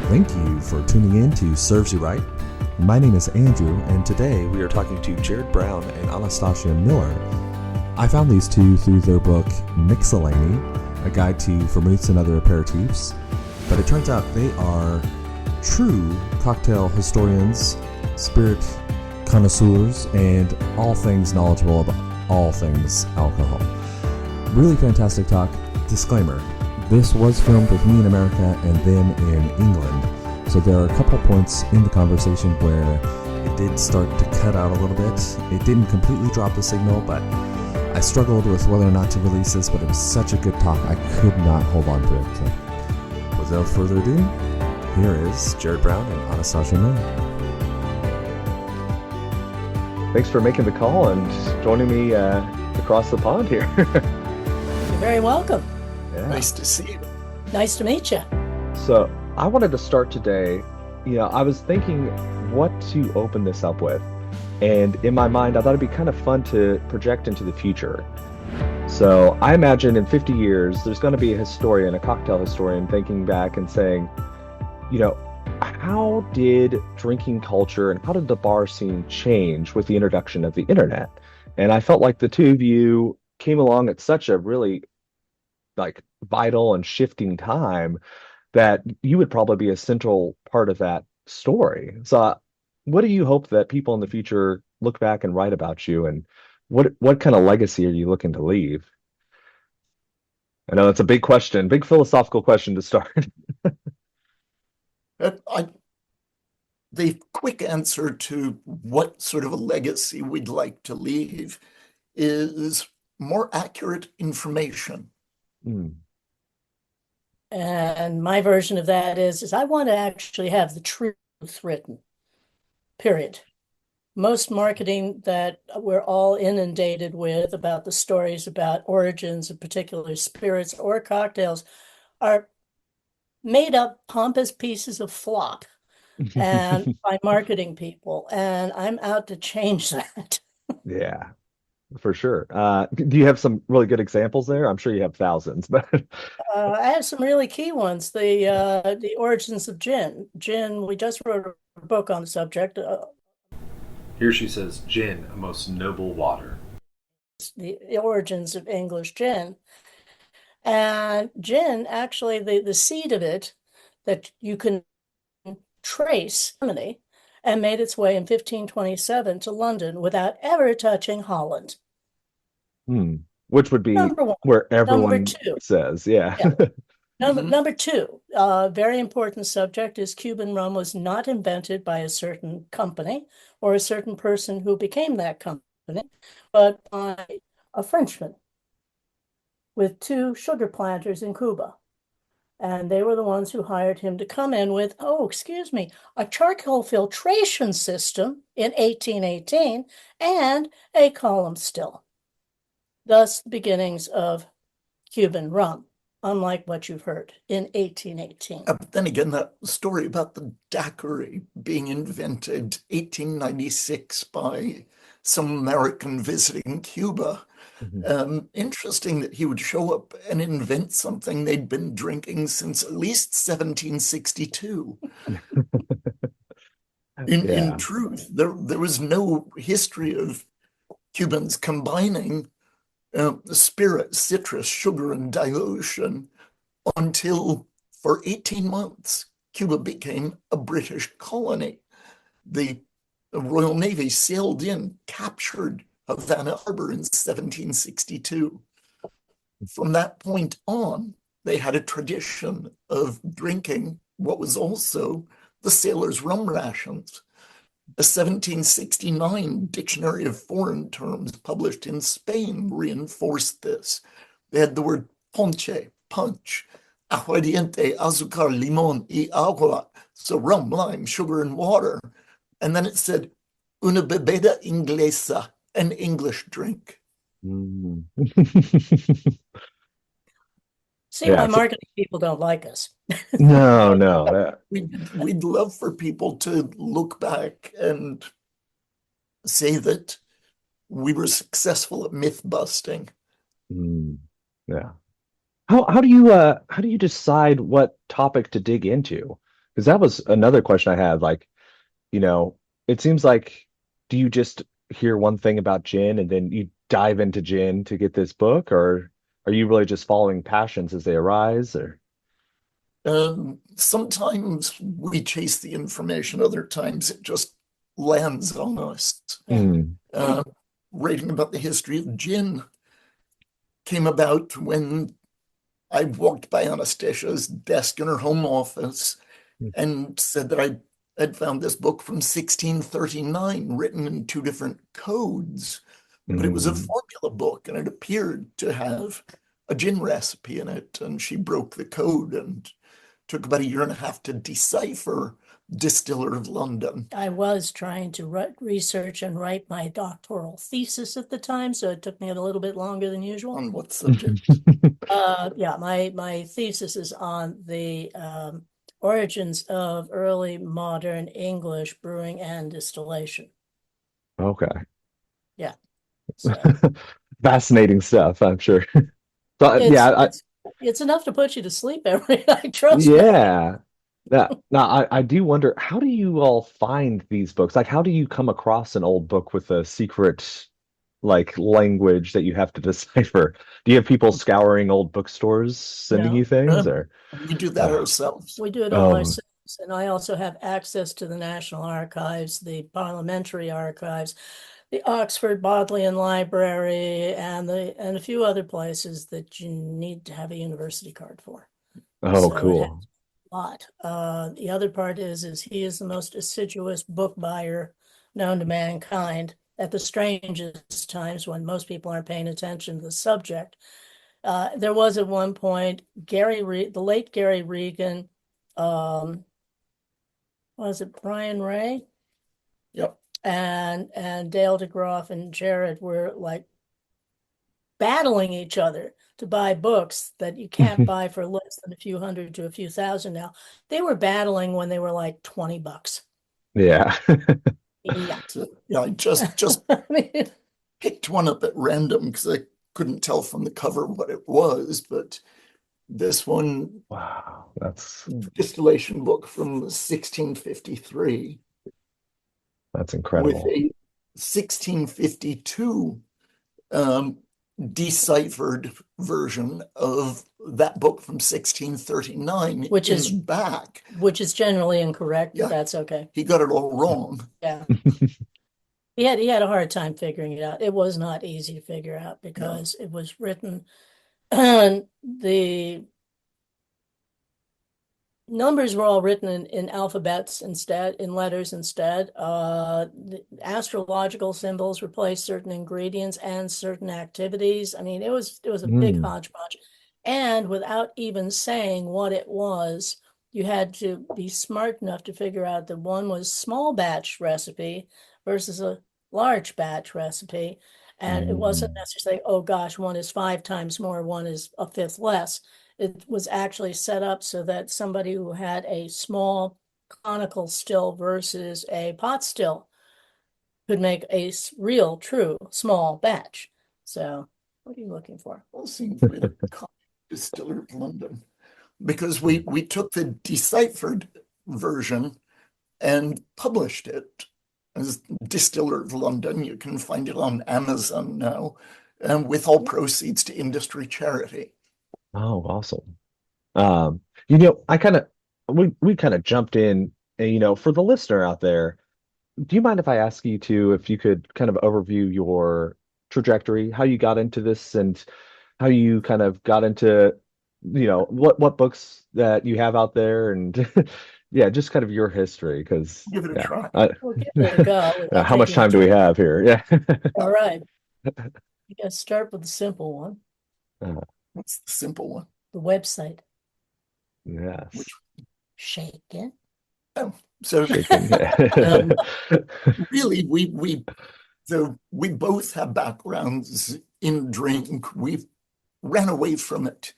Thank you for tuning in to Serves You Right. My name is Andrew, and today we are talking to Jared Brown and Anastasia Miller. I found these two through their book Mixellany, a guide to vermouths and other aperitifs, but it turns out they are true cocktail historians, spirit connoisseurs, and all things knowledgeable about all things alcohol. Really fantastic talk. Disclaimer. This was filmed with me in America and them in England, so there are a couple points in the conversation where it did start to cut out a little bit. It didn't completely drop the signal, but I struggled with whether or not to release this, but it was such a good talk, I could not hold on to it. So, without further ado, here is Jared Brown and Anastasia Miller. Thanks for making the call and joining me across the pond here. You're very welcome. Yeah. Nice to see you. Nice to meet you. So I wanted to start today. I was thinking what to open this up with. And in my mind, I thought it'd be kind of fun to project into the future. So I imagine in 50 years, there's going to be a historian, a cocktail historian, thinking back and saying, how did drinking culture and how did the bar scene change with the introduction of the internet? And I felt like the two of you came along at such a really vital and shifting time that you would probably be a central part of that story. So what do you hope that people in the future look back and write about you, and what kind of legacy are you looking to leave? I know that's a big question, big philosophical question to start. The quick answer to what sort of a legacy we'd like to leave is more accurate information. And my version of that is I want to actually have the truth written, period. Most marketing that we're all inundated with about the stories about origins of particular spirits or cocktails are made up pompous pieces of flop and by marketing people. And I'm out to change that. Yeah. For sure. Do you have some really good examples there? I'm sure you have thousands, but I have some really key ones. The origins of gin. Gin, we just wrote a book on the subject. Here she says, gin, a most noble water. The origins of English gin. And gin, actually, the seed of it that you can trace Germany and made its way in 1527 to London without ever touching Holland. Which would be Number one. where everyone Number two. says, yeah. Number two, very important subject is Cuban rum was not invented by a certain company or a certain person who became that company, but by a Frenchman with two sugar planters in Cuba. And they were the ones who hired him to come in with, a charcoal filtration system in 1818 and a column still. Thus, the beginnings of Cuban rum, unlike what you've heard in 1818. But then again, that story about the daiquiri being invented 1896 by some American visiting Cuba. Interesting that he would show up and invent something they'd been drinking since at least 1762. In truth, there was no history of Cubans combining spirit, citrus, sugar, and dilution until for 18 months, Cuba became a British colony. The Royal Navy sailed in, captured Havana Harbor in 1762. From that point on, they had a tradition of drinking what was also the sailors' rum rations. A 1769 Dictionary of Foreign Terms published in Spain reinforced this. They had the word ponche, punch, aguardiente, azúcar, limón y agua, so rum, lime, sugar, and water. And then it said, una bebida inglesa, an English drink. See why marketing people don't like us. No. We'd love for people to look back and say that we were successful at myth busting. Yeah. How do you decide what topic to dig into? because that was another question I had. Like, you know, it seems like, do you just hear one thing about gin and then you dive into gin to get this book, or are you really just following passions as they arise? Or Sometimes we chase the information, other times it just lands on us. Yeah. Hmm. Uh, Writing about the history of gin came about when I walked by Anastasia's desk in her home office and said that I had found this book from 1639 written in two different codes, but it was a Hmm. formula book and it appeared to have a gin recipe in it. And she broke the code and took about a year and a half to decipher Distiller of London. I was trying to research and write my doctoral thesis at the time, so it took me a little bit longer than usual. On what subject? Yeah, my thesis is on the origins of early modern English brewing and distillation. Okay. Yeah, so Fascinating stuff, I'm sure. So it's yeah, it's it's enough to put you to sleep every night. Trust me. yeah. Now I do wonder, how do you all find these books? Like, how do you come across an old book with a secret like language that you have to decipher? Do you have people scouring old bookstores sending you No, things, or We do that uh, ourselves. we do it all oh, ourselves, and I also have access to the National Archives, the Parliamentary Archives, the Oxford Bodleian Library, and a few other places that you need to have a university card for. oh, So it has cool. a lot. The other part is he is the most assiduous book buyer known to mankind at the strangest times when most people aren't paying attention to the subject. There was at one point the late Gary Regan, um, was it Brian Ray? Yep. And Dale DeGroff and Jared were like battling each other to buy books that you can't buy for less than a few hundred to a few thousand now. They were battling when they were like $20. Yeah. Yeah. So, yeah, I just I mean, picked one up at random because I couldn't tell from the cover what it was, but this one, Wow, distillation book from 1653 that's with incredible. a 1652 um, deciphered version of that book from 1639 which in is the back. which is generally incorrect, but Yeah, that's okay. he got it all wrong. Yeah. He had a hard time figuring it out. It was not easy to figure out No. because it was written the numbers were all written in alphabets instead, in letters instead. The astrological symbols replaced certain ingredients and certain activities. I mean, it was a big Mm. hodgepodge. And without even saying what it was, you had to be smart enough to figure out that one was small batch recipe versus a large batch recipe. And it wasn't Mm. necessarily, oh gosh, one is 5 times more, one is a fifth less. It was actually set up so that somebody who had a small conical still versus a pot still could make a real, true small batch. So, what are you looking for? All seems really common. Distiller of London. Because we took the deciphered version and published it as Distiller of London. You can find it on Amazon now, and with all proceeds to industry charity. Oh, awesome. I kind of we kind of jumped in, and for the listener out there, do you mind if I ask you to, if you could kind of overview your trajectory, how you got into this and how you kind of got into, what books that you have out there and yeah, just kind of your history, because Give it a yeah, try. We'll give it a go without how much taking time do too we much. have here? Yeah. All right. You got to start with the simple one, Uh, What's the simple one? the website. Which, yes. Shake it. oh, so Shaking. um, really, we both have backgrounds in drink. We ran away from it,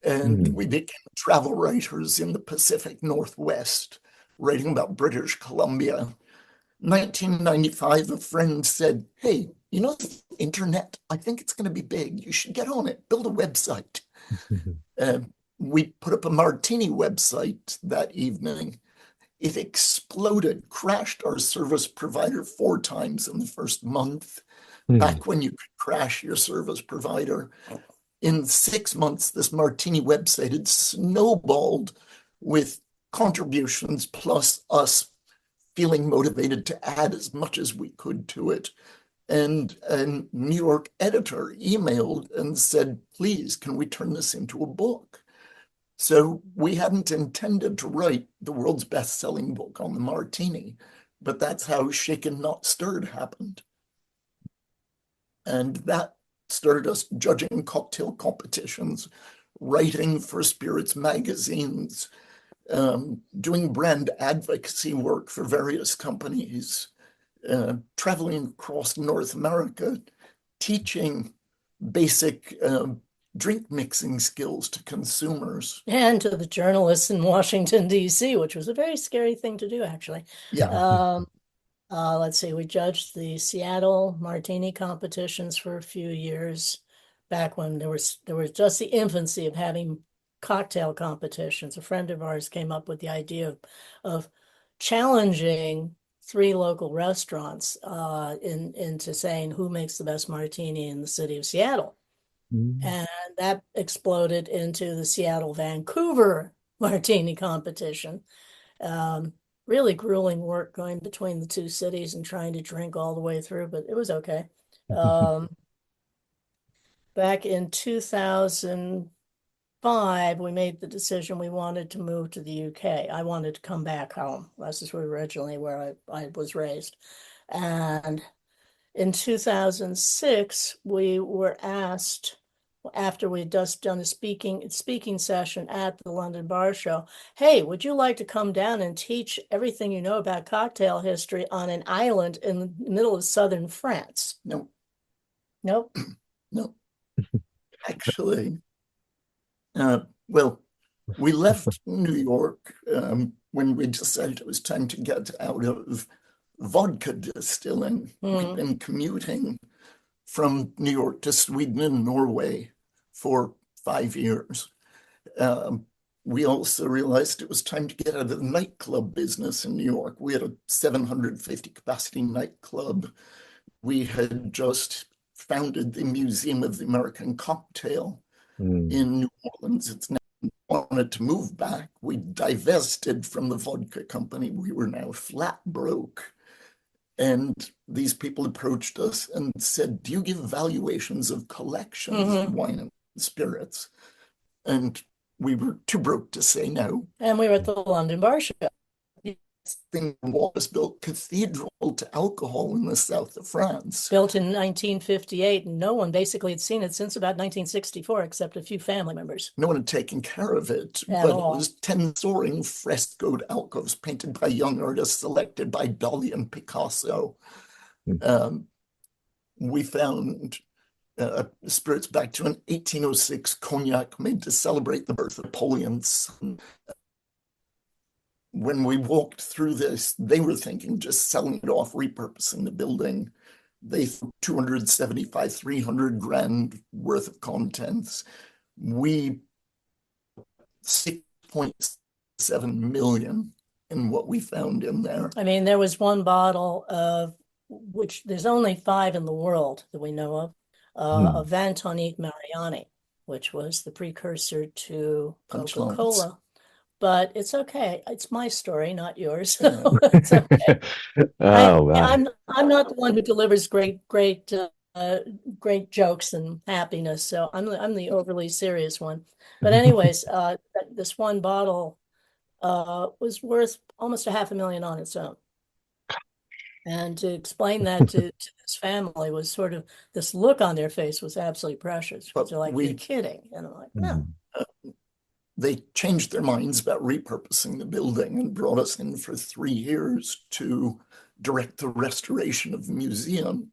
and Hmm. we became travel writers in the Pacific Northwest, writing about British Columbia. 1995, a friend said, "Hey, the internet? I think it's going to be big. You should get on it. Build a website." we put up a Martini website that evening. It exploded, crashed our service provider 4 times in the first month, Hmm. back when you could crash your service provider. In 6 months, this Martini website had snowballed with contributions, plus us feeling motivated to add as much as we could to it. And a New York editor emailed and said, please, can we turn this into a book? So we hadn't intended to write the world's best-selling book on the Martini, but that's how Shaken Not Stirred happened. And that started us judging cocktail competitions, writing for spirits magazines, doing brand advocacy work for various companies, traveling across North America, teaching basic drink mixing skills to consumers. And to the journalists in Washington, D.C., which was a very scary thing to do, actually. Yeah. Let's see, we judged the Seattle Martini competitions for a few years, back when there was just the infancy of having cocktail competitions. A friend of ours came up with the idea of challenging 3 local restaurants into saying who makes the best martini in the city of Seattle. And that exploded into the Seattle Vancouver Martini competition. Um, Really grueling work going between the 2 cities and trying to drink all the way through, but it was okay. Back in 2005, we made the decision we wanted to move to the UK. I wanted to come back home. This is originally where I was raised. And in 2006, we were asked, after we'd just done a speaking session at the London Bar Show, hey, would you like to come down and teach everything you know about cocktail history on an island in the middle of southern France? No, Nope. no. Actually, well, we left New York when we decided it was time to get out of vodka distilling. We'd been commuting from New York to Sweden and Norway for 5 years. We also realized it was time to get out of the nightclub business in New York. We had a 750 capacity nightclub. We had just founded the Museum of the American Cocktail in New Orleans. It's now wanted to move back. We divested from the vodka company. We were now flat broke. And these people approached us and said, do you give valuations of collections of wine and spirits? And we were too broke to say no. And we were at the London Bar Show. Thing was built cathedral to alcohol in the south of France. Built in 1958, and no one basically had seen it since about 1964, except a few family members. No one had taken care of it, At but all. it was 10 soaring frescoed alcoves painted by young artists selected by Dali and Picasso. We found spirits back to an 1806 cognac made to celebrate the birth of Napoleon's son. When we walked through this, they were thinking just selling it off, repurposing the building. They threw 275, 300 grand worth of contents. We 6.7 million in what we found in there. I mean, there was one bottle of, which there's only 5 in the world that we know of, of Vantonique Mariani, which was the precursor to Coca-Cola. But it's okay. It's my story, not yours. So it's okay. Oh, wow. I'm not the one who delivers great jokes and happiness. So I'm the overly serious one. But anyways, this one bottle was worth almost $500,000 on its own. And to explain that to this family was sort of, this look on their face was absolutely precious. Because they're like, you're kidding. And I'm like, no. They changed their minds about repurposing the building and brought us in for 3 years to direct the restoration of the museum.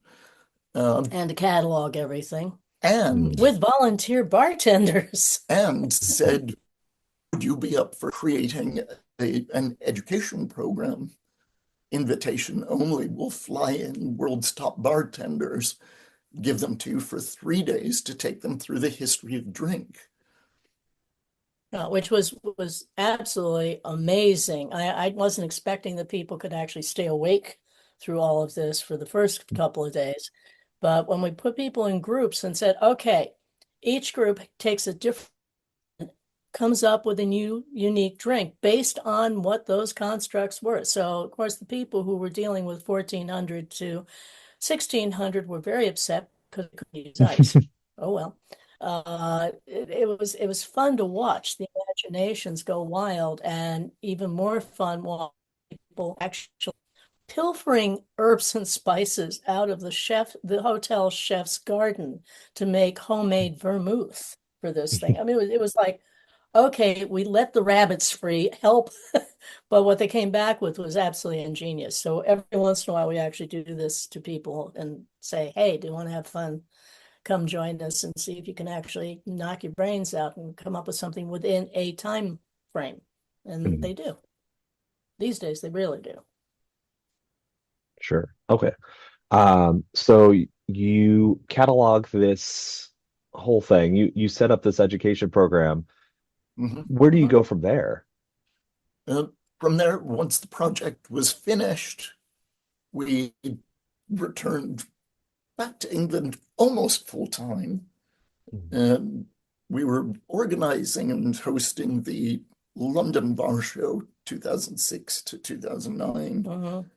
And to catalog everything. And with volunteer bartenders. And said, would you be up for creating an education program? Invitation only. We'll fly in world's top bartenders, give them to you for 3 days to take them through the history of drink. which was absolutely amazing. I wasn't expecting that people could actually stay awake through all of this for the first couple of days. But when we put people in groups and said, okay, each group takes a different, comes up with a new unique drink based on what those constructs were. So, of course, the people who were dealing with 1400 to 1600 were very upset because they couldn't use ice. Oh well. It was fun to watch the imaginations go wild, and even more fun watching people actually pilfering herbs and spices out of the hotel chef's garden to make homemade vermouth for this thing. I mean, it was like, okay, we let the rabbits free, help. But what they came back with was absolutely ingenious. So every once in a while, we actually do this to people and say, hey, do you want to have fun? Come join us and see if you can actually knock your brains out and come up with something within a time frame. And they do. These days, they really do. Sure. Okay. So you catalog this whole thing. You set up this education program. Mhm. Where do you go from there? Uh, from there, once the project was finished, we returned back to England almost full time. And we were organizing and hosting the London Bar Show 2006 to 2009.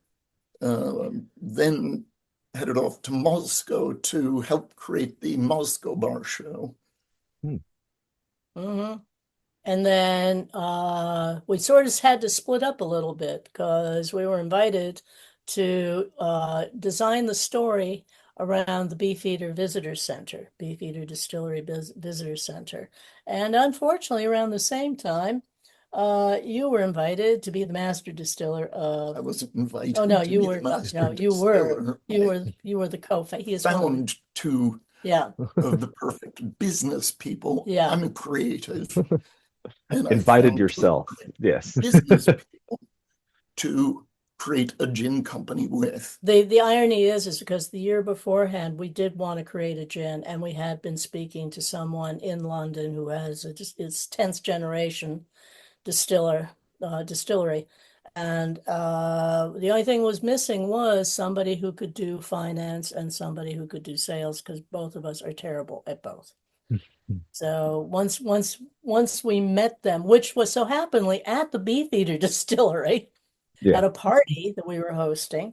Then headed off to Moscow to help create the Moscow Bar Show. And then we sort of had to split up a little bit because we were invited to design the story around the Beefeater Visitor Center, Beefeater Distillery Visitor Center. And unfortunately, around the same time, you were invited to be the master distiller I of. wasn't invited Oh no, to you be were the master no, you were distiller. you were the He is one of the, Found two yeah, of the perfect business people. yeah. I'm creative, and I Invited found two yourself. Yes. business people to create a gin company with. The irony is because the year beforehand we did want to create a gin, and we had been speaking to someone in London who has just its 10th generation distillery, and the only thing was missing was somebody who could do finance and somebody who could do sales because both of us are terrible at both. So once we met them, which was so happenly at the Beefeater Distillery Yeah. at a party that we were hosting.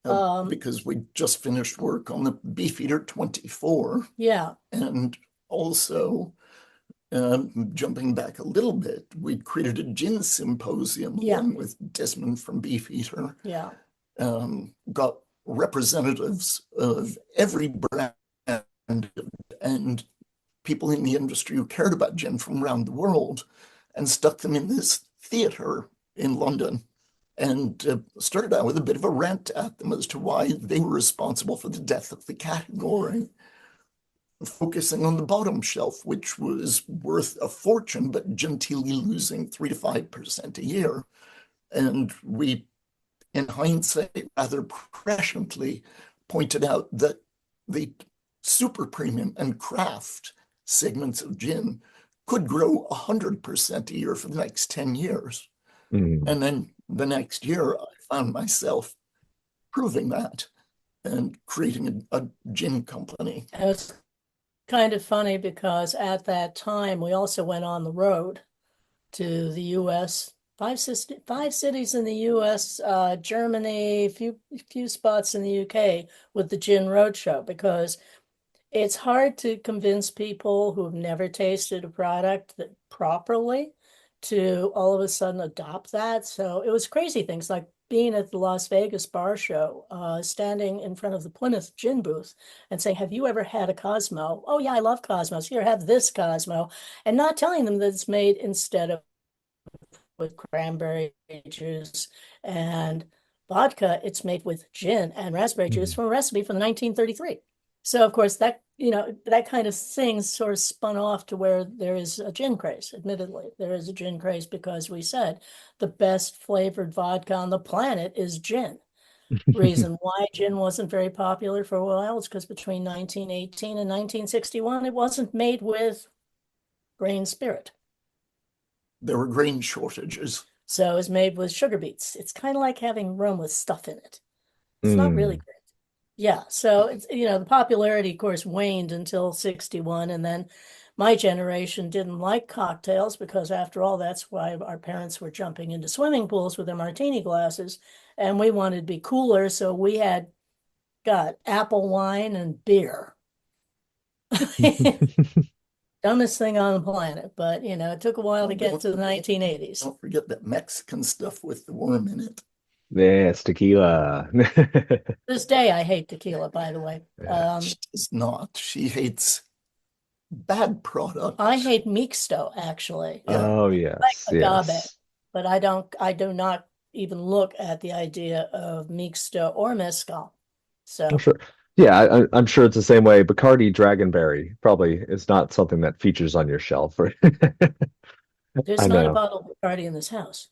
Because we just finished work on the Beefeater 24. Yeah. And also, jumping back a little bit, we created a gin symposium along with Desmond from Beefeater. Yeah. Got representatives of every brand and people in the industry who cared about gin from around the world and stuck them in this theater in London and started out with a bit of a rant at them as to why they were responsible for the death of the category, focusing on the bottom shelf, which was worth a fortune, but genteelly losing 3 to 5% a year. And we, in hindsight, rather presciently pointed out that the super premium and craft segments of gin could grow 100% a year for the next 10 years. And then the next year, I found myself proving that and creating a gin company. It was kind of funny because at that time we also went on the road to the U.S. Five cities in the U.S., Germany, few spots in the U.K. with the Gin Roadshow because it's hard to convince people who've never tasted a product that properly to all of a sudden adopt that. So it was crazy things like being at the Las Vegas bar show, standing in front of the Plymouth gin booth and saying, have you ever had a Cosmo? Oh yeah, I love Cosmos. Here, have this Cosmo. And not telling them that it's made instead of with cranberry juice and vodka, it's made with gin and raspberry juice from a recipe from 1933. So of course that that kind of thing sort of spun off to where there is a gin craze. Admittedly, there is a gin craze because we said the best flavored vodka on the planet is gin. Reason why gin wasn't very popular for a while is because between 1918 and 1961, it wasn't made with grain spirit. there were grain shortages. So it's made with sugar beets. It's kind of like having rum with stuff in it. It's not really Mm. great. Yeah, so it's the popularity, of course, waned until 61, and then my generation didn't like cocktails because after all, that's why our parents were jumping into swimming pools with their martini glasses, and we wanted to be cooler, so we had got apple wine and beer. Dumbest thing on the planet, but it took a while to get to the 1980s. Don't forget that Mexican stuff with the worm in it. Yes, tequila. This day, I hate tequila, by the way. Yeah. She does not. She hates bad products. I hate mixto, actually. Yeah. Oh, Like yes, agave, yes. but I do not even look at the idea of mixto or mezcal. I'm So sure. Yeah, I'm sure it's the same way. Bacardi Dragonberry probably is not something that features on your shelf. there's I not a know. bottle of Bacardi in this house.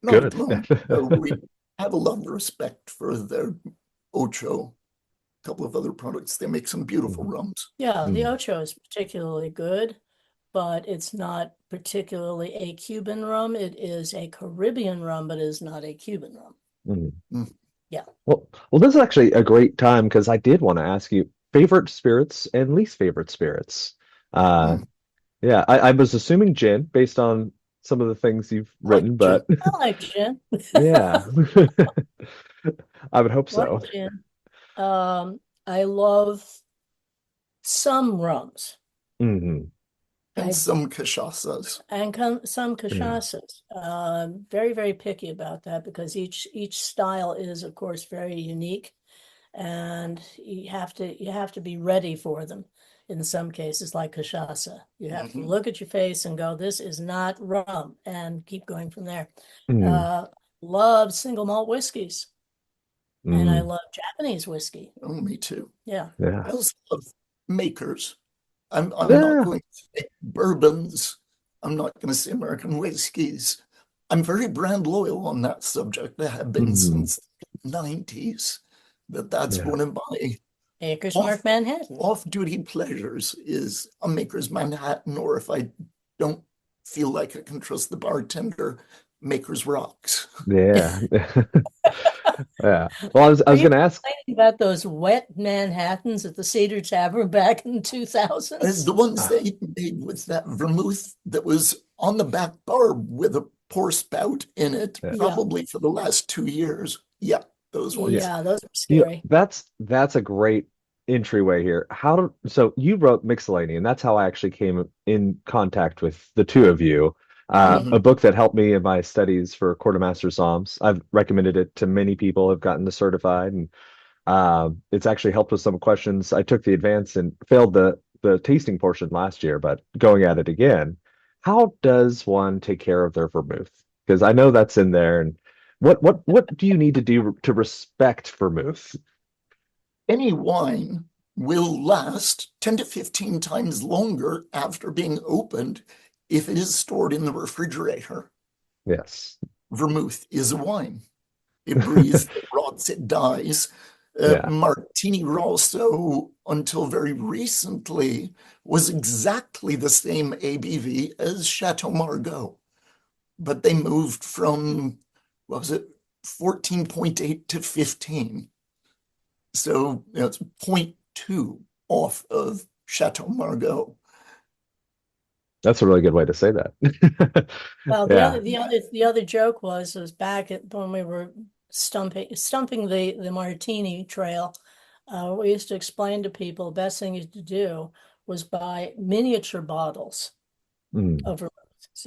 Not at Good. the moment. No, we have a lot of respect for their Ocho, a couple of other products. They make some beautiful Mhm. rums. Yeah, the Mhm. Ocho is particularly good, but it's not particularly a Cuban rum. It is a Caribbean rum, but it is not a Cuban rum. Mhm. Mm. Yeah. Well, this is actually a great time because I did want to ask you favorite spirits and least favorite spirits. Uh, Mm. yeah, I was assuming gin based on some of the things you've Like written, gin. but I like gin. yeah, I would hope Like so. gin. Um, I love some rums. Hmm. And I some cachaças. and some Yeah. cachaças. Very, very picky about that because each style is, of course, very unique, and you have to be ready for them. In some cases, like cachaça, you have to Mhm. look at your face and go, "This is not rum," and keep going from there. Mm. Uh, love single malt whiskeys, and I Mm. love Japanese whiskey. Oh, me too. Yeah. I Yeah. also love makers. I'm not Yeah. going to say bourbons. I'm not going to say American whiskeys. I'm very brand loyal on that subject. I have been Mm. since the 90s. That's Yeah. one of my Acres off Mark Manhattan. off-duty pleasures is a Maker's Manhattan, or if I don't feel like I can trust the bartender, Maker's Rocks. Yeah. Yeah. Well, I Are was you gonna ask. complaining about those wet Manhattans at the Cedar Tavern back in the 2000s? The ones uh, they made with that vermouth that was on the back bar with a pour spout in it, yeah. Yeah. probably for the last 2 years. Yeah, those Yeah. ones. Yeah, those are Yeah, scary. that's a great entryway here. So you wrote Mixellany, and that's how I actually came in contact with the two of you. Mhm. A book that helped me in my studies for quartermaster psalms. I've recommended it to many people, have gotten the certified, and it's actually helped with some questions. I took the advance and failed the tasting portion last year, but going at it again, how does one take care of their vermouth? Because I know that's in there, and what do you need to do to respect vermouth? Any wine will last 10 to 15 times longer after being opened if it is stored in the refrigerator. Yes. Vermouth is a wine. It breathes, it rots, it dies. Yeah. Martini Rosso, until very recently, was exactly the same ABV as Chateau Margaux, but they moved from, what was it, 14.8 to 15. So it's 0.2 off of Chateau Margaux. That's a really good way to say that. Well, the Yeah. other the other the other joke was back when we were stumping the Martini trail. We used to explain to people the best thing to do was buy miniature bottles Mm. of vermouth.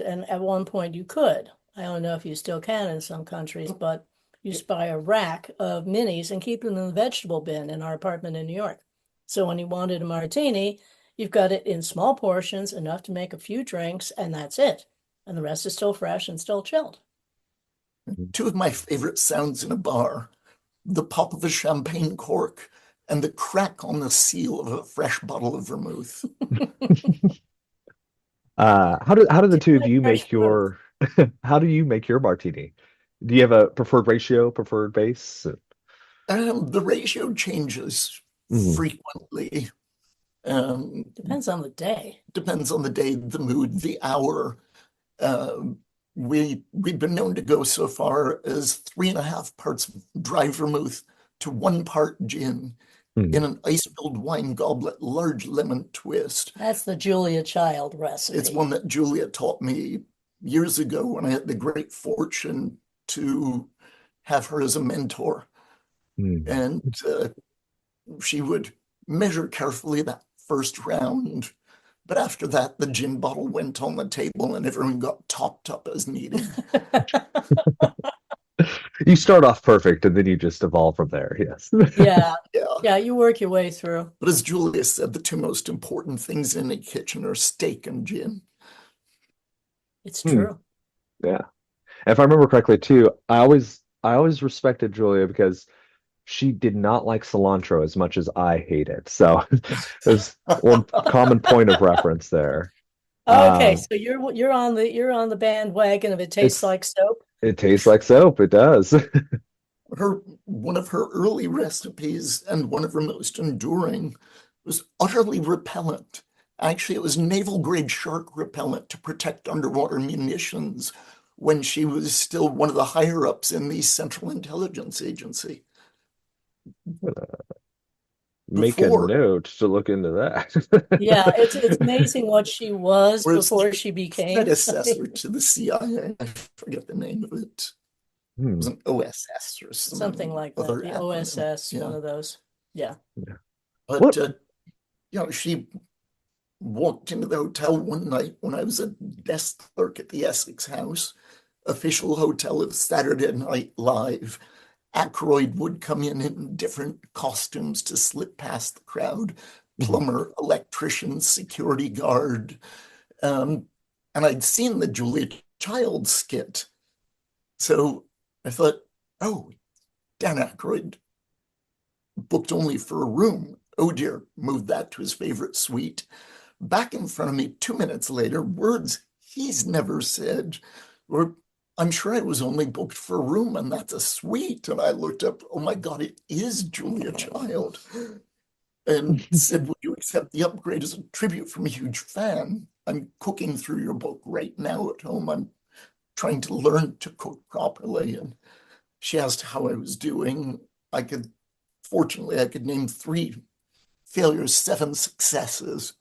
And at one point you could. I don't know if you still can in some countries, but you just buy a rack of minis and keep them in the vegetable bin in our apartment in New York. So when you wanted a martini, you've got it in small portions, enough to make a few drinks, and that's it. And the rest is still fresh and still chilled. Two of my favorite sounds in a bar, the pop of a champagne cork and the crack on the seal of a fresh bottle of vermouth. How do the Do two you of like you fresh make fruit? your how do you make your martini? Do you have a preferred ratio, preferred base? The ratio changes Mm. frequently. Um, Depends on the day. Depends on the day, the mood, the hour. we've been known to go so far as 3.5 parts dry vermouth to 1 part gin Hmm. in an ice-filled wine goblet, large lemon twist. That's the Julia Child It's recipe. one that Julia taught me years ago when I had the great fortune to have her as a mentor. Hmm. And she would measure carefully that first round. But after that, the gin bottle went on the table and everyone got topped up as needed. You start off perfect and then you just evolve from there. Yes. Yeah, Yeah. yeah, you work your way through. But as Julia said, the two most important things in a kitchen are steak and gin. It's Hmm. true. Yeah. If I remember correctly too, I always respected Julia because she did not like cilantro as much as I hate it. So there's one common point of reference there. Okay, Um, so you're on the bandwagon of it tastes it's like soap. it tastes like soap. It does. One of her early recipes and one of her most enduring was utterly repellent. Actually, it was naval grade shark repellent to protect underwater munitions when she was still one of the higher ups in the Central Intelligence Agency. Make a Before, note to look into that. Yeah, it's amazing what she was or its before she became predecessor something to the CIA, I forget the name of it. It was Hmm. an OSS or something some like that. other The acronym. OSS, one Yeah. of those. Yeah. Yeah. But What? she walked into the hotel one night when I was a desk clerk at the Essex House, official hotel of Saturday Night Live. Aykroyd would come in different costumes to slip past the crowd, Mhm. plumber, electrician, security guard. Um, and I'd seen the Julia Child skit. So I thought, oh, Dan Aykroyd booked only for a room. Oh dear, moved that to his favorite suite. Back in front of me 2 minutes later, words he's never said were, I'm sure I was only booked for a room and that's a suite. And I looked up, oh my God, it is Julia Child. And said, would you accept the upgrade as a tribute from a huge fan? I'm cooking through your book right now at home. I'm trying to learn to cook properly. And she asked how I was doing. Fortunately, I could name 3 failures, 7 successes.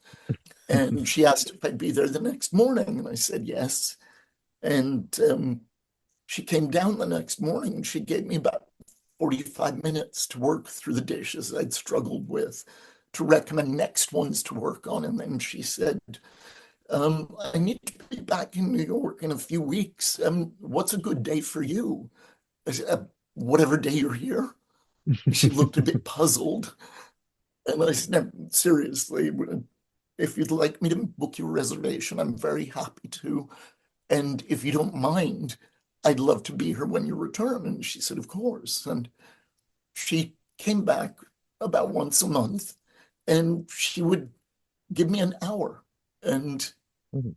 And she asked if I'd be there the next morning. And I said yes. And she came down the next morning and she gave me about 45 minutes to work through the dishes I'd struggled with, to recommend next ones to work on. And then she said, I need to be back in New York in a few weeks. What's a good day for you? I said, whatever day you're here. She looked a bit puzzled. And I said, no, seriously, if you'd like me to book your reservation, I'm very happy to. And if you don't mind, I'd love to be here when you return. And she said, of course. And she came back about once a month and she would give me an hour and Mhm.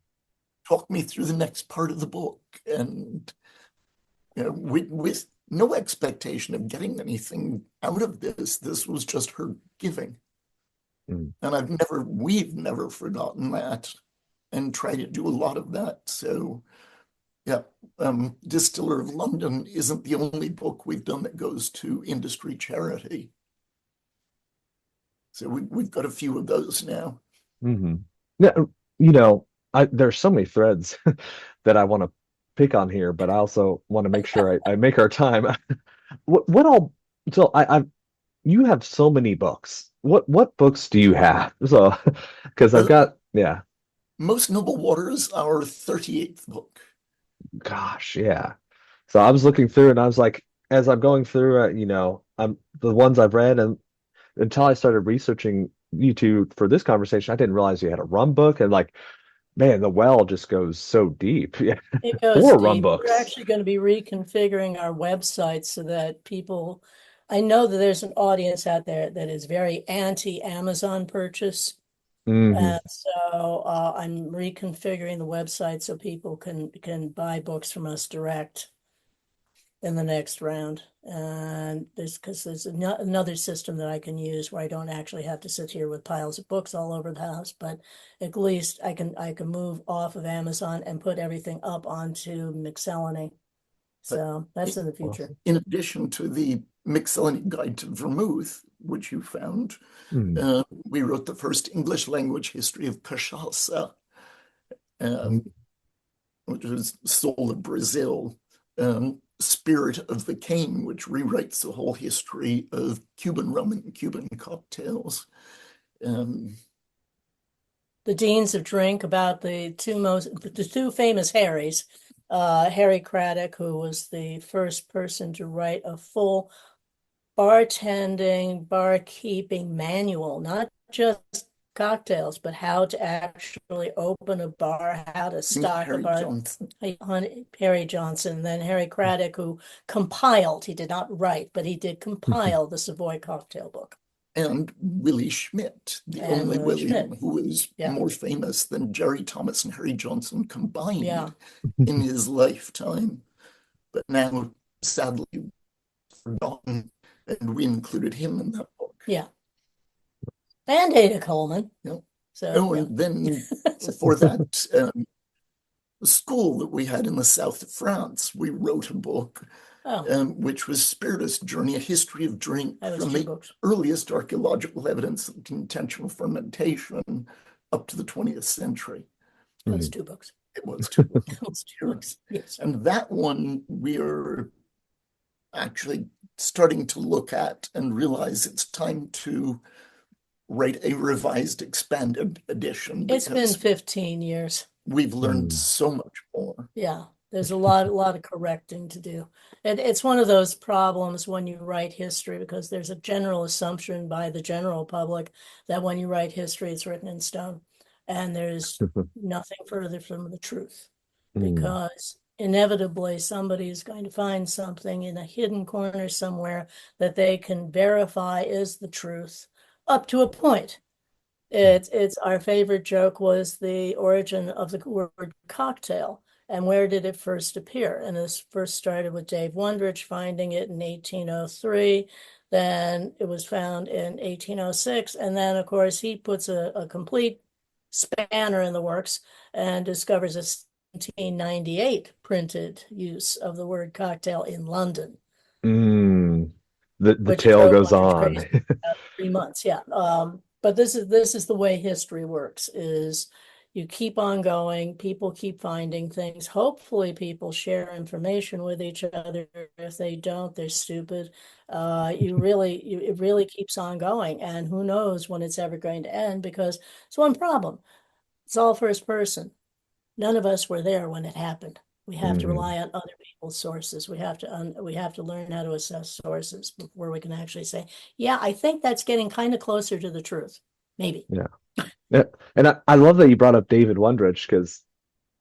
talk me through the next part of the book. And with no expectation of getting anything out of this. This was just her giving. Mhm. And we've never forgotten that and try to do a lot of that. So yeah, Distiller of London isn't the only book we've done that goes to industry charity. So we've got a few of those now. Mhm. Yeah, there's so many threads that I want to pick on here, but I also want to make sure I make our time. What all? So you have so many books. What books do you have? So, because I've Uh, got, yeah, Most Noble Waters, our 38th book. gosh, yeah. So I was looking through and I was like, as I'm going through, I'm the ones I've read, and until I started researching you two for this conversation, I didn't realize you had a rum book, and like, man, the well just goes so deep. Yeah, It goes four rum deep. We're books. actually going to be reconfiguring our website so that people, I know that there's an audience out there that is very anti-Amazon purchase. Hmm. And so I'm reconfiguring the website so people can buy books from us direct. in the next round. And because there's another system that I can use where I don't actually have to sit here with piles of books all over the house, but at least I can move off of Amazon and put everything up onto Miscellany. So that's in the future. In addition to the Miscellany Guide to Vermouth, which you found, we wrote the first English language history of cachaça, which was sold in Brazil. Spirit of the Cane, which rewrites the whole history of Cuban rum and Cuban cocktails. The Deans of Drink about the two famous Harrys. Harry Craddock, who was the first person to write a full bartending, barkeeping manual, not just cocktails, but how to actually open a bar, how to stock a bar. Harry Johnson, then Harry Craddock, who compiled, he did not write, but he did compile the Savoy Cocktail Book. And Willie Schmidt, the only William who was more famous than Jerry Thomas and Harry Johnson combined in his lifetime, but now sadly forgotten, and we included him in that book. Yeah. And Ada Coleman. Yep. So, and then for that school that we had in the south of France, we wrote a book, which was Spiritus Journey, a history of drink from the earliest archaeological evidence of intentional fermentation up to the 20th century. It was 2 books. It was 2 books. It was 2 books, yes. And that one we're actually starting to look at and realize it's time to write a revised, expanded edition. It's been 15 years. We've learned so much more. Yeah, there's a lot of correcting to do. And it's one of those problems when you write history, because there's a general assumption by the general public that when you write history, it's written in stone. And there's nothing further from the truth, because inevitably somebody is going to find something in a hidden corner somewhere that they can verify is the truth up to a point. It's our favorite joke was the origin of the word cocktail and where did it first appear. And this first started with Dave Wondrich finding it in 1803. Then it was found in 1806. And then, of course, he puts a complete spanner in the works and discovers a 1798 printed use of the word cocktail in London. The tale goes on. 3 months, yeah. But this is the way history works, is you keep on going, people keep finding things. Hopefully people share information with each other. If they don't, they're stupid. It really keeps on going. And who knows when it's ever going to end, because it's one problem. It's all first person. None of us were there when it happened. We have to rely on other people's sources. We have to learn how to assess sources before we can actually say, yeah, I think that's getting kind of closer to the truth. Maybe. Yeah. And I love that you brought up David Wondrich, because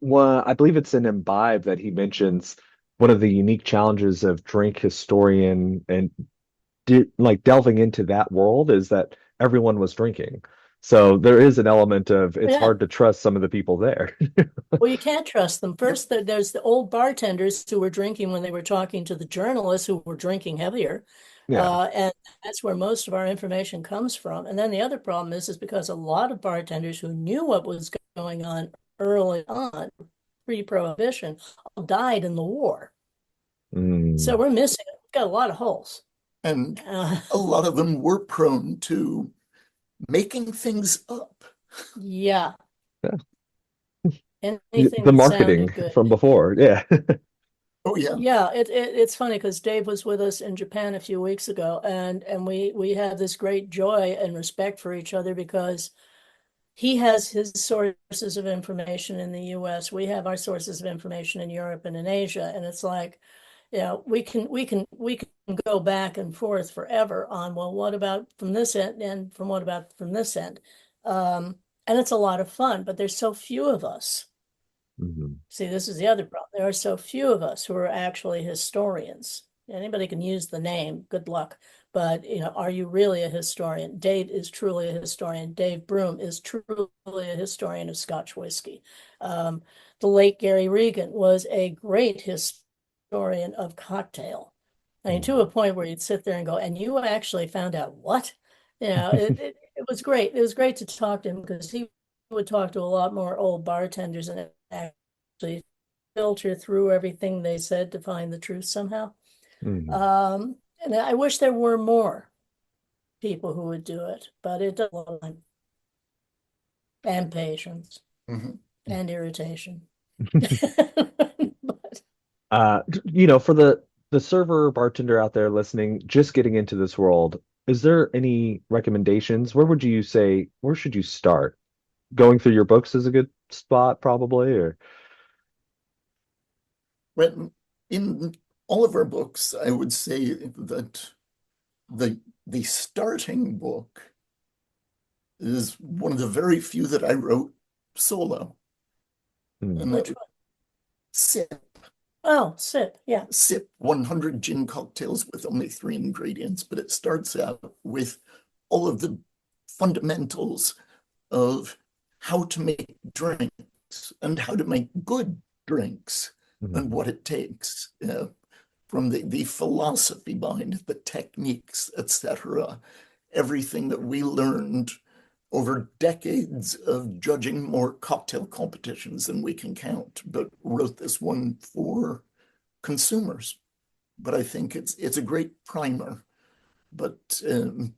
I believe it's in Imbibe that he mentions one of the unique challenges of drink historian and delving into that world is that everyone was drinking. So there is an element of it's hard to trust some of the people there. Well, you can't trust them. First, there's the old bartenders who were drinking when they were talking to the journalists who were drinking heavier. And that's where most of our information comes from. And then the other problem is because a lot of bartenders who knew what was going on early on, pre-prohibition, died in the war. So we're we've got a lot of holes. And a lot of them were prone to making things up. Yeah. Anything the marketing from before. Yeah. Oh yeah. Yeah, it's funny because Dave was with us in Japan a few weeks ago, and we have this great joy and respect for each other because he has his sources of information in the US. We have our sources of information in Europe and in Asia, and it's like, we can go back and forth forever on, well, what about from this end and what about from this end? And it's a lot of fun, but there's so few of us. See, this is the other problem. There are so few of us who are actually historians. Anybody can use the name, good luck. But, are you really a historian? Dave is truly a historian. Dave Broom is truly a historian of Scotch whiskey. The late Gary Regan was a great historian of cocktail. I mean, to a point where you'd sit there and go, and you actually found out what? It was great. It was great to talk to him because he would talk to a lot more old bartenders and actually filter through everything they said to find the truth somehow. Mhm. And I wish there were more people who would do it, but it does a lot of time. And patience Mhm. and irritation. But For the server bartender out there listening, just getting into this world, is there any recommendations? Where should you start? Going through your books is a good spot, probably, or When in all of our books, I would say that the starting book is one of the very few that I wrote solo. Hmm. And which that one? sip, Oh, sip. Yeah. sip 100 gin cocktails with only 3 ingredients, but it starts out with all of the fundamentals of how to make drinks and how to make good drinks and what it takes, from the philosophy behind it, the techniques, etc. Everything that we learned over decades of judging more cocktail competitions than we can count, but wrote this one for consumers. But I think it's a great primer. But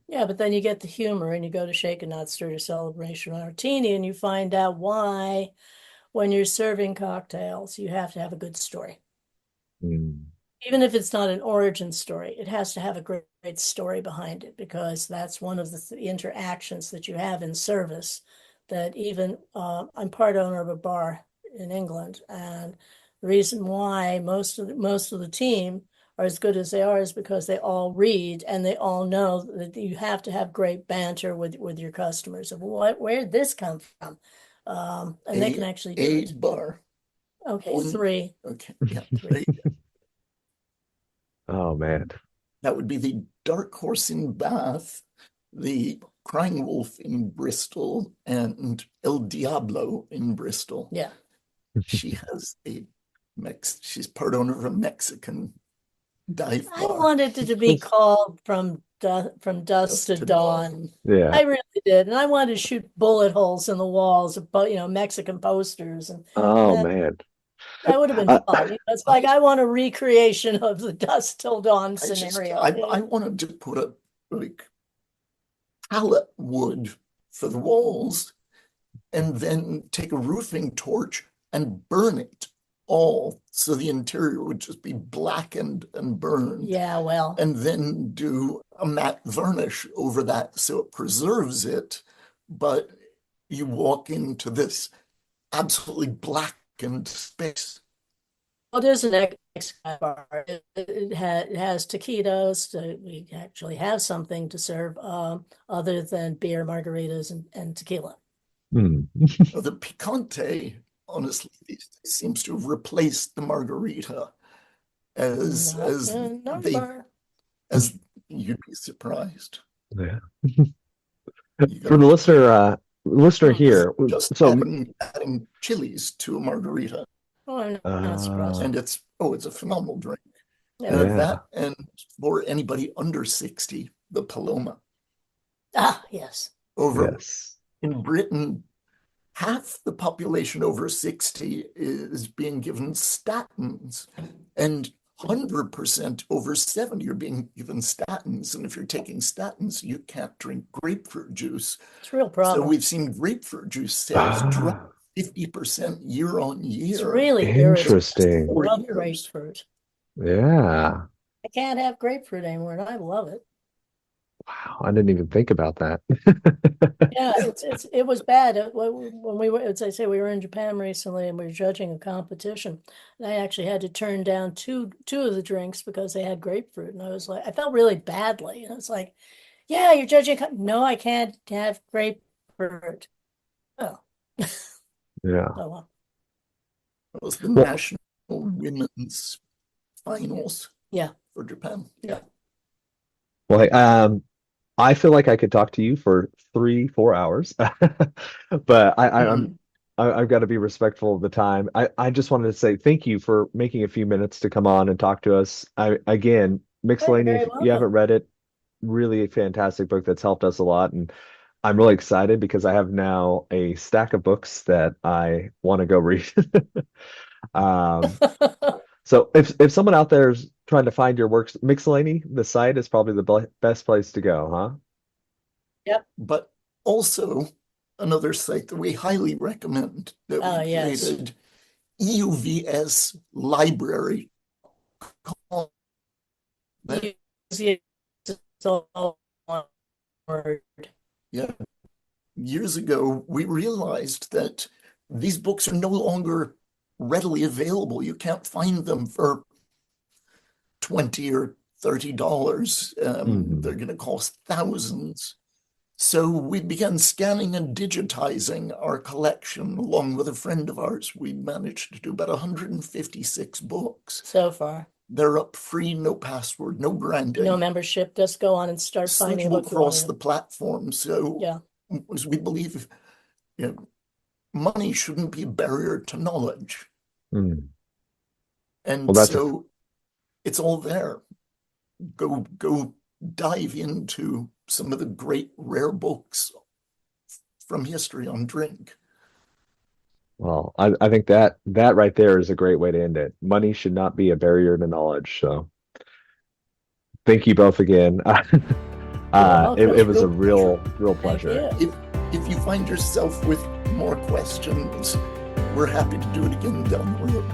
Yeah, but then you get the humor and you go to Shake and Not Stir your Celebration Martini and you find out why, when you're serving cocktails, you have to have a good story. Hmm. Even if it's not an origin story, it has to have a great story behind it because that's one of the interactions that you have in service. That even I'm part owner of a bar in England, and the reason why most of the team are as good as they are is because they all read and they all know that you have to have great banter with your customers of where did this come from, and they can actually do a it. bar. Okay, One, three, okay, yeah, three. Oh man. that would be the Dark Horse in Bath, the Crying Wolf in Bristol, and El Diablo in Bristol. Yeah. She has she's part owner of a Mexican dive I bar. wanted it to be called from dusk to To dawn. Yeah. I really did, and I wanted to shoot bullet holes in the walls of Mexican posters, and Oh that man. that would have been Uh, fun. It's like I want a recreation of the dusk till dawn I just scenario. I wanted to put up like pallet wood for the walls and then take a roofing torch and burn it all so the interior would just be blackened and burned, Yeah, well, and then do a matte varnish over that so it preserves it, but you walk into this absolutely blackened space. there's an Mexican bar. It has taquitos. So we actually have something to serve other than beer, margaritas, and tequila. hmm. The picante, honestly, seems to have replaced the margarita as Not in our they bar. as you'd be surprised. Yeah. You For got the listener Mm. here, just so adding chilies to a margarita, Oh, I'm not surprised. uh and it's a phenomenal drink. Yeah. yeah. That, and for anybody under 60, the Paloma. Ah, yes. Over Yes. in Britain, half the population over 60 is being given statins, and 100% over 70 are being given statins. And if you're taking statins, you can't drink grapefruit juice. It's a real So problem. we've seen grapefruit juice sales drop 50% year on It's year really in the last irritating. Interesting. I 4 love years. grapefruit. Yeah. I can't have grapefruit anymore, and I love it. Wow. I didn't even think about that. Yeah, it was bad. When we were, as I say, we were in Japan recently and we were judging a competition. And I actually had to turn down two of the drinks because they had grapefruit. And I was like, I felt really badly. And it's like, yeah, you're judging. No, I can't have grapefruit. Oh, Yeah. oh well. It was the Well, national women's finals Yeah, for Japan. yeah. well, hey, I feel like I could talk to you for 3, 4 hours, but I'm Mm. I've got to be respectful of the time. I just wanted to say thank you for making a few minutes to come on and talk to us. Again, You're Mixellany, very if you haven't welcome. read it, really a fantastic book that's helped us a lot. And I'm really excited because I have now a stack of books that I want to go read. Um, so if someone out there is trying to find your works, Mixellany, the site is probably the best place to go, huh? Yep. But also another site that we highly recommend that we Yes. created, EUVS Library. That, Easy is all one word. yeah, years ago, we realized that these books are no longer readily available. You can't find them for 20 or $30. Hmm. They're going to cost thousands. So we began scanning and digitizing our collection along with a friend of ours. We managed to do about 156 books. So far. They're up free, no password, no No branding, membership. Just go on and start finding a searchable book you want across to. the platform. So Yeah. as we believe, you know, money shouldn't be a barrier to knowledge. Mm. Well, And that's so it's all there. Go dive into some of the great rare books from history on drink. well, I think that right there is a great way to end it. Money should not be a barrier to knowledge. So thank you both again. You're It, welcome. it was a Real pleasure. real Thank pleasure. you. If you find yourself with more questions, we're happy to do it again down the road.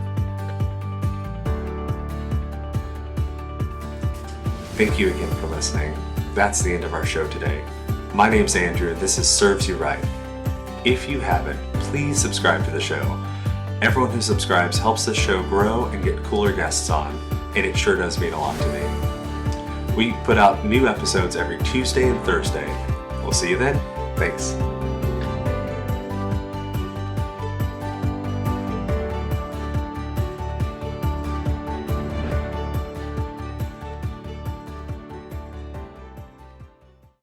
Thank you again for listening. That's the end of our show today. My name's Andrew. This is Serves You Right. If you haven't, please subscribe to the show. Everyone who subscribes helps the show grow and get cooler guests on, and it sure does mean a lot to me. We put out new episodes every Tuesday and Thursday. We'll see you then. Thanks.